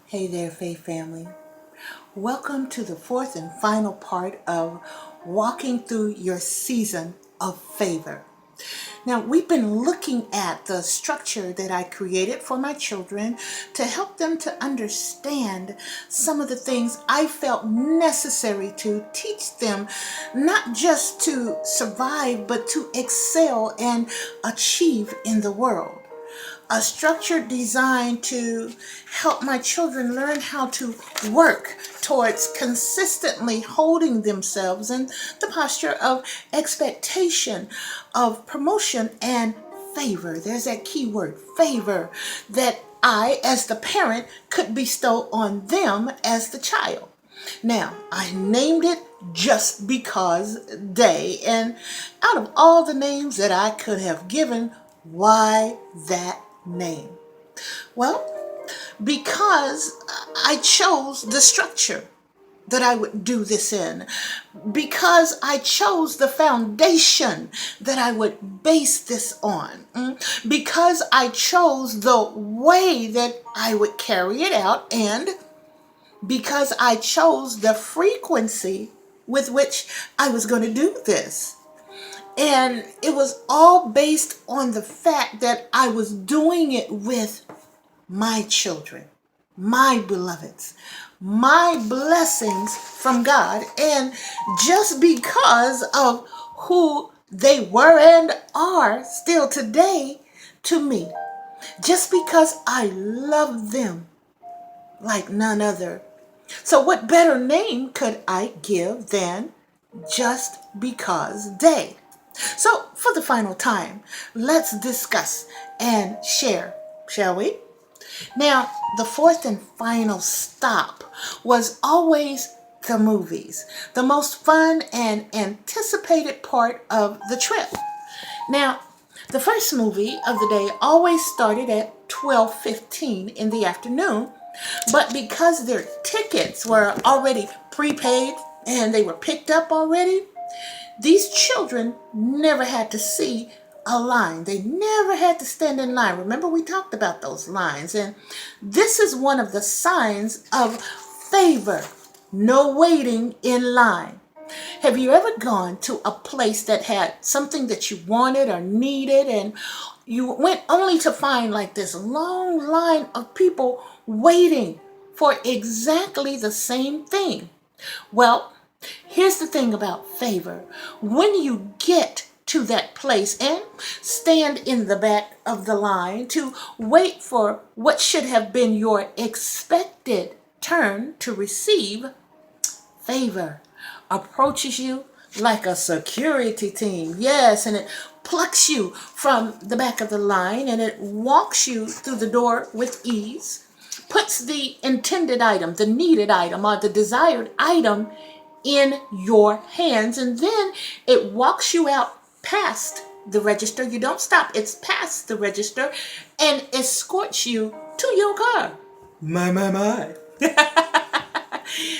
Hey there, Faith family. Welcome to the fourth and final part of walking through your season of favor. Now, we've been looking at the structure that I created for my children to help them to understand some of the things I felt necessary to teach them, not just to survive, but to excel and achieve in the world. A structure designed to help my children learn how to work towards consistently holding themselves in the posture of expectation, of promotion and favor. There's that key word, favor, that I, as the parent, could bestow on them as the child. Now, I named it Just Because Day, and out of all the names that I could have given, why that name? Well, because I chose the structure that I would do this in, because I chose the foundation that I would base this on, because I chose the way that I would carry it out, and because I chose the frequency with which I was going to do this. And it was all based on the fact that I was doing it with my children, my beloveds, my blessings from God. And just because of who they were and are still today to me, just because I love them like none other. So what better name could I give than Just Because Day? So for the final time, let's discuss and share, shall we? Now, the fourth and final stop was always the movies, the most fun and anticipated part of the trip. Now, the first movie of the day always started at 12:15 in the afternoon, but because their tickets were already prepaid and they were picked up already, these children never had to see a line. They never had to stand in line. Remember, we talked about those lines. And this is one of the signs of favor. No waiting in line. Have you ever gone to a place that had something that you wanted or needed, and you went only to find like this long line of people waiting for exactly the same thing? Well, here's the thing about favor. When you get to that place and stand in the back of the line to wait for what should have been your expected turn to receive, favor approaches you like a security team. Yes, and it plucks you from the back of the line and it walks you through the door with ease, puts the intended item, the needed item, or the desired item in your hands, and then it walks you out past the register. You don't stop, it's past the register, and escorts you to your car. My.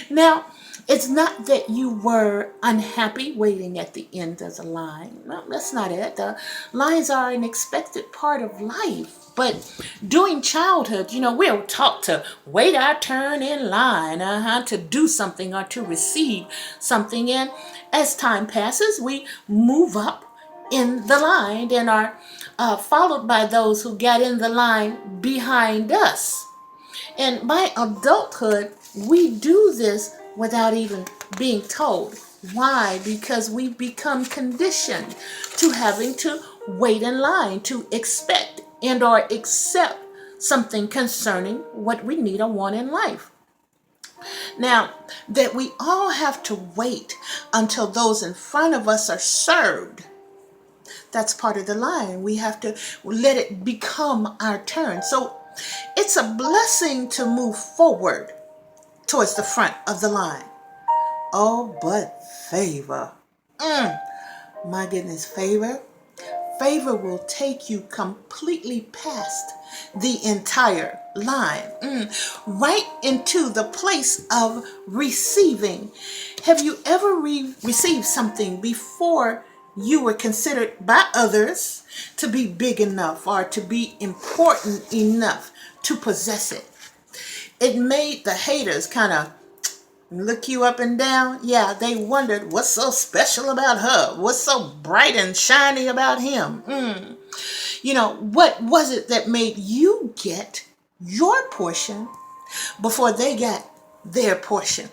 Now, it's not that you were unhappy waiting at the end of the line. No, that's not it. The lines are an expected part of life. But during childhood, we're taught to wait our turn in line, to do something or to receive something. And as time passes, we move up in the line and are followed by those who got in the line behind us. And by adulthood, we do this without even being told. Why? Because we've become conditioned to having to wait in line, to expect and or accept something concerning what we need or want in life. Now, that we all have to wait until those in front of us are served, that's part of the line. We have to let it become our turn. So it's a blessing to move forward towards the front of the line. Oh, but favor. My goodness, favor. Favor will take you completely past the entire line, right into the place of receiving. Have you ever received something before you were considered by others to be big enough or to be important enough to possess it? It made the haters kind of look you up and down. Yeah, they wondered what's so special about her? What's so bright and shiny about him? What was it that made you get your portion before they got their portion?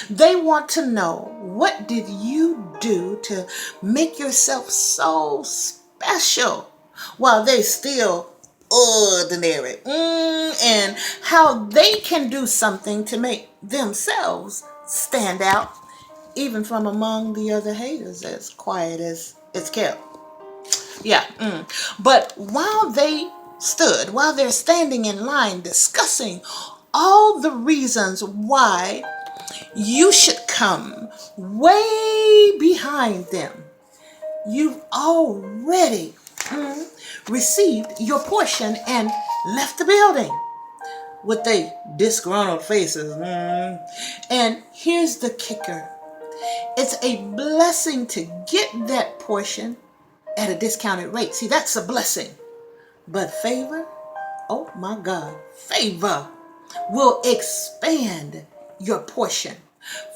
They want to know, what did you do to make yourself so special while they still ordinary? And how they can do something to make themselves stand out, even from among the other haters, as quiet as it's kept. Yeah. But while they're standing in line discussing all the reasons why you should come way behind them, you've already received your portion and left the building with their disgruntled faces. And here's the kicker. It's a blessing to get that portion at a discounted rate. See, that's a blessing. But favor, oh my God, favor will expand your portion.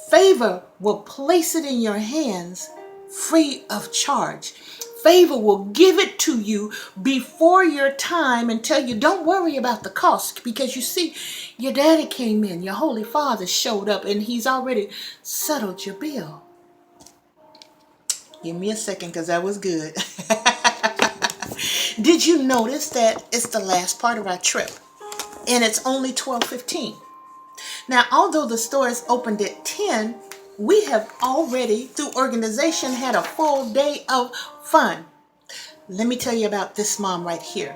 Favor will place it in your hands free of charge. Favor will give it to you before your time and tell you, don't worry about the cost, because you see, your daddy came in, your Holy Father showed up, and he's already settled your bill. Give me a second, because that was good. Did you notice that it's the last part of our trip and it's only 12:15? Now, although the store is opened at 10, we have already, through organization, had a full day of fun. Let me tell you about this mom right here.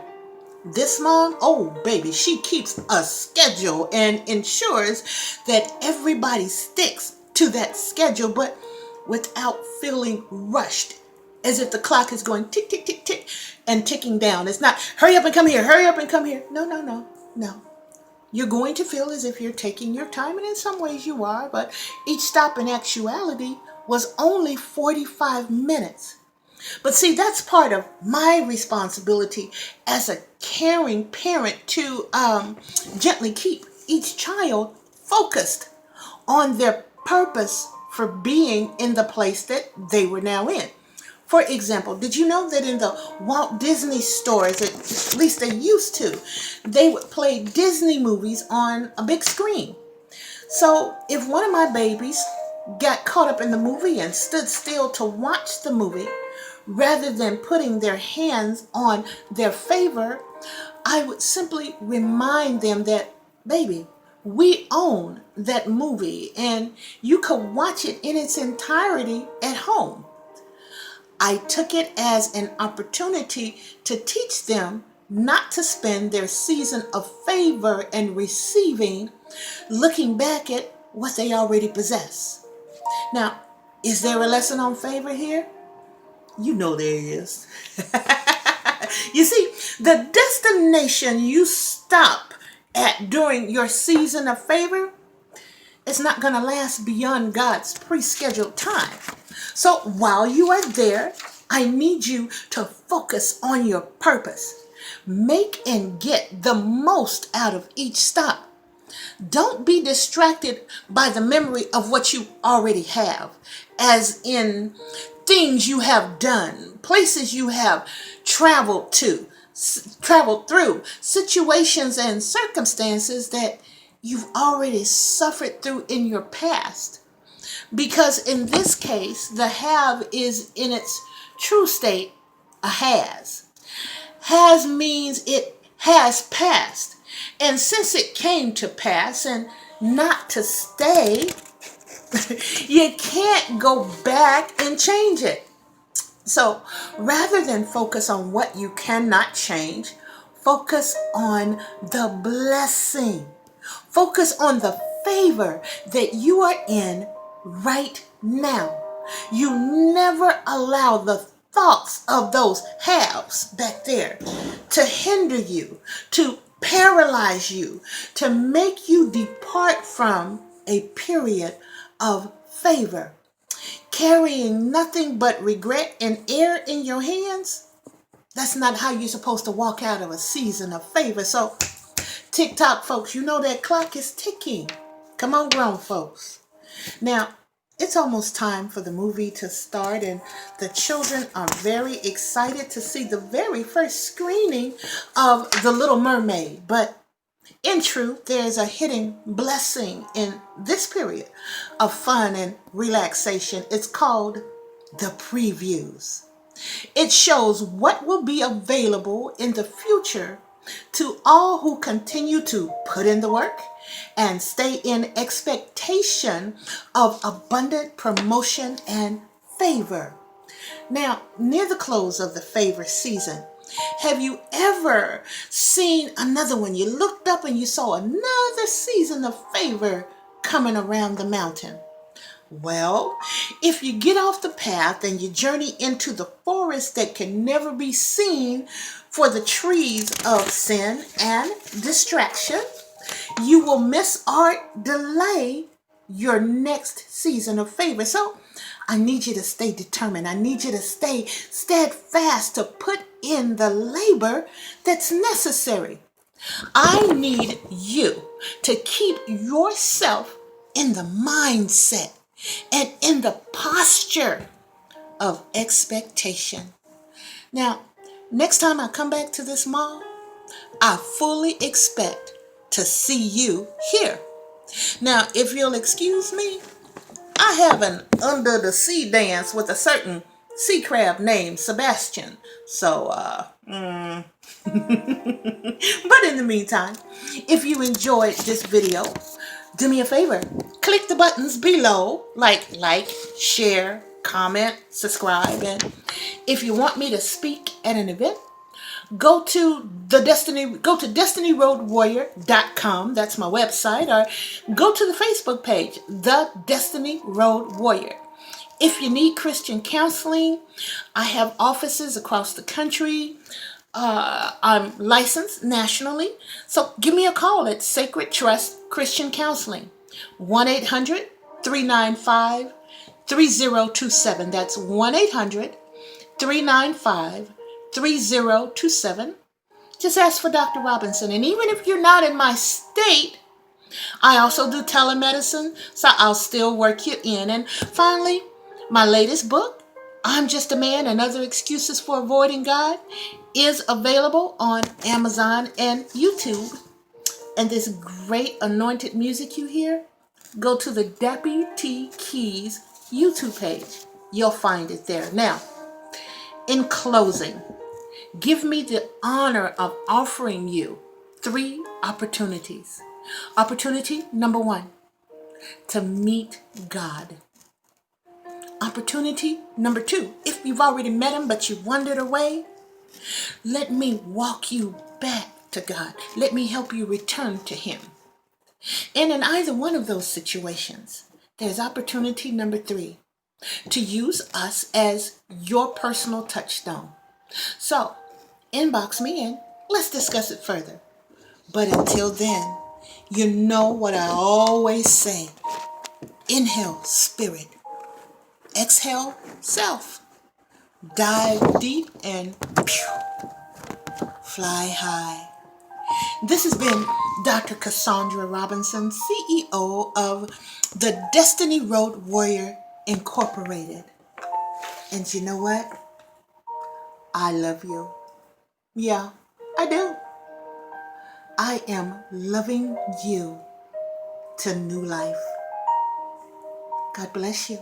This mom, oh baby, she keeps a schedule and ensures that everybody sticks to that schedule, but without feeling rushed, as if the clock is going tick, tick, tick, tick, and ticking down. It's not, hurry up and come here, hurry up and come here. No. You're going to feel as if you're taking your time, and in some ways you are, but each stop in actuality was only 45 minutes. But see, that's part of my responsibility as a caring parent to gently keep each child focused on their purpose for being in the place that they were now in. For example, did you know that in the Walt Disney stores, at least they used to, they would play Disney movies on a big screen? So if one of my babies got caught up in the movie and stood still to watch the movie, rather than putting their hands on their favor, I would simply remind them that, baby, we own that movie and you could watch it in its entirety at home. I took it as an opportunity to teach them not to spend their season of favor and receiving looking back at what they already possess. Now, is there a lesson on favor here? You know there is. You see, the destination you stop at during your season of favor is not going to last beyond God's pre-scheduled time. So while you are there, I need you to focus on your purpose. Make and get the most out of each stop. Don't be distracted by the memory of what you already have, as in things you have done, places you have traveled through, situations and circumstances that you've already suffered through in your past. Because in this case, the have is in its true state a has. Has means it has passed. And since it came to pass and not to stay, you can't go back and change it. So rather than focus on what you cannot change, focus on the blessing. Focus on the favor that you are in right now. You never allow the thoughts of those haves back there to hinder you, to paralyze you, to make you depart from a period of favor. Carrying nothing but regret and air in your hands, that's not how you're supposed to walk out of a season of favor. So TikTok folks, you know that clock is ticking. Come on, grown folks. Now, it's almost time for the movie to start, and the children are very excited to see the very first screening of The Little Mermaid. But in truth, there's a hidden blessing in this period of fun and relaxation. It's called the previews. It shows what will be available in the future to all who continue to put in the work and stay in expectation of abundant promotion and favor. Now, near the close of the favor season, have you ever seen another one? You looked up and you saw another season of favor coming around the mountain. Well, if you get off the path and you journey into the forest that can never be seen for the trees of sin and distraction, you will miss or delay your next season of favor. So I need you to stay determined. I need you to stay steadfast, to put in the labor that's necessary. I need you to keep yourself in the mindset and in the posture of expectation. Now, next time I come back to this mall, I fully expect to see you here. Now, if you'll excuse me, I have an under the sea dance with a certain sea crab named Sebastian. So, but in the meantime, if you enjoyed this video, do me a favor, click the buttons below, like, share, comment, subscribe, and if you want me to speak at an event, go to destinyroadwarrior.com. That's my website. Or go to the Facebook page, The Destiny Road Warrior. If you need Christian counseling, I have offices across the country. I'm licensed nationally. So give me a call at Sacred Trust Christian Counseling. 1-800-395-3027. That's 1-800-395-3027. Just ask for Dr. Robinson. And even if you're not in my state, I also do telemedicine, so I'll still work you in. And finally, my latest book, I'm Just a Man and Other Excuses for Avoiding God, is available on Amazon and YouTube. And this great anointed music you hear, go to the Dappy T. Keys YouTube page. You'll find it there. Now, in closing, give me the honor of offering you 3 opportunities. Opportunity number 1, to meet God. Opportunity number 2, if you've already met him but you wandered away, let me walk you back to God. Let me help you return to him. And in either one of those situations, there's opportunity number 3, to use us as your personal touchstone. So, inbox me and let's discuss it further. But until then, you know what I always say. Inhale, spirit. Exhale, self. Dive deep and fly high. This has been Dr. Cassandra Robinson, CEO of the Destiny Road Warrior Incorporated. And you know what? I love you. Yeah, I do. I am loving you to new life. God bless you.